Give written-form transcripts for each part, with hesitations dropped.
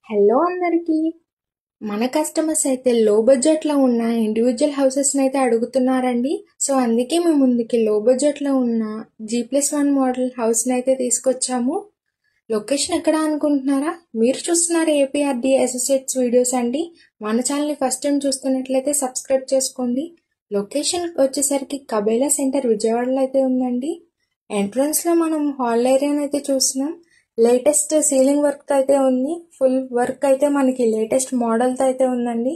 Hello అందరికీ. మన customers అయితే లో బడ్జెట్లో ఉన్న ఇండివిజువల్ హౌసెస్ని అయితే అడుగుతున్నారండి. సో అందుకే మేము ముందుకి లో బడ్జెట్లో ఉన్న G+1 మోడల్ హౌస్ని అయితే తీసుకొచ్చాము. లొకేషన్ ఎక్కడ అనుకుంటున్నారా? మీరు చూస్తున్నారు APRD అసోసియేట్స్ వీడియోస్ అండి. మన ఛానల్ని ఫస్ట్ టైం చూస్తున్నట్లయితే సబ్స్క్రైబ్ చేసుకోండి. లొకేషన్ వచ్చేసరికి కబేలా సెంటర్ విజయవాడలో అయితే ఉందండి. ఎంట్రన్స్లో మనం హాల్ ఏరియాని అయితే చూస్తున్నాం. లేటెస్ట్ సీలింగ్ వర్క్ అయితే ఉంది. ఫుల్ వర్క్ అయితే మనకి లేటెస్ట్ మోడల్తో అయితే ఉందండి.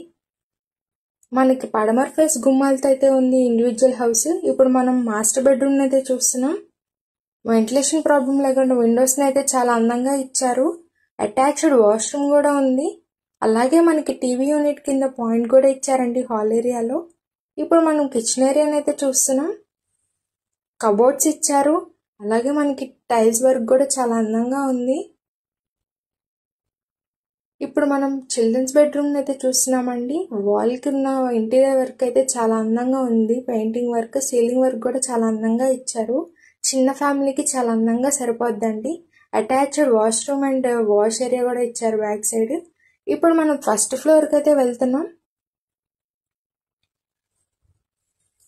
మనకి పడమర ఫేస్ గుమ్మాలతో అయితే ఉంది ఇండివిజువల్ హౌస్. ఇప్పుడు మనం మాస్టర్ బెడ్రూమ్ అయితే చూస్తున్నాం. వెంటిలేషన్ ప్రాబ్లం లేకుండా విండోస్ని అయితే చాలా అందంగా ఇచ్చారు. అటాచ్డ్ వాష్రూమ్ కూడా ఉంది. అలాగే మనకి టీవీ యూనిట్ కింద పాయింట్ కూడా ఇచ్చారండి హాల్ ఏరియాలో. ఇప్పుడు మనం కిచెన్ ఏరియాని అయితే చూస్తున్నాం. కబోర్డ్స్ ఇచ్చారు. అలాగే మనకి టైల్స్ వర్క్ కూడా చాలా అందంగా ఉంది. ఇప్పుడు మనం చిల్డ్రన్స్ బెడ్రూమ్ అయితే చూస్తున్నామండి. వాల్కి ఉన్న ఇంటీరియర్ వర్క్ అయితే చాలా అందంగా ఉంది. పెయింటింగ్ వర్క్, సీలింగ్ వర్క్ కూడా చాలా అందంగా ఇచ్చారు. చిన్న ఫ్యామిలీకి చాలా అందంగా సరిపోద్దండి. Attached washroom and wash area కూడా ఇచ్చారు బ్యాక్ సైడ్. ఇప్పుడు మనం ఫస్ట్ ఫ్లోర్కి అయితే వెళ్తున్నాం.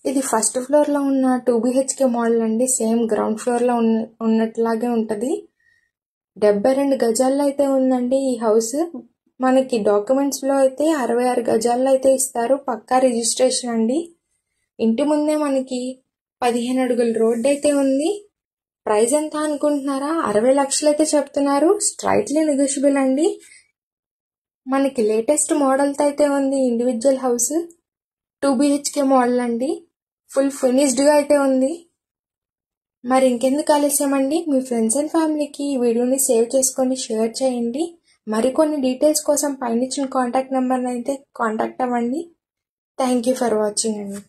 ఇది ఫస్ట్ ఫ్లోర్లో ఉన్న 2 BHK మోడల్ అండి. సేమ్ గ్రౌండ్ ఫ్లోర్లో ఉన్నట్లాగే ఉంటుంది. 72 గజాల్లో అయితే ఉందండి ఈ హౌస్. మనకి డాక్యుమెంట్స్లో అయితే 66 గజాల్లో అయితే ఇస్తారు. పక్కా రిజిస్ట్రేషన్ అండి. ఇంటి ముందే మనకి 15 అడుగుల రోడ్ అయితే ఉంది. ప్రైస్ ఎంత అనుకుంటున్నారా? 60 లక్షలు అయితే చెప్తున్నారు. స్ట్రైట్లీ నెగోషియబుల్ అండి. మనకి లేటెస్ట్ మోడల్తో అయితే ఉంది ఇండివిజువల్ హౌస్. 2 BHK మోడల్ అండి. ఫుల్ ఫినిష్డ్గా అయితే ఉంది. మరి ఇంకెందుకు ఆలస్యమండి, మీ ఫ్రెండ్స్ అండ్ ఫ్యామిలీకి ఈ వీడియోని సేవ్ చేసుకొని షేర్ చేయండి. మరికొన్ని డీటెయిల్స్ కోసం పైన ఇచ్చిన కాంటాక్ట్ నెంబర్ని అయితే కాంటాక్ట్ అవ్వండి. థ్యాంక్ యూ ఫర్ వాచింగ్ అండి.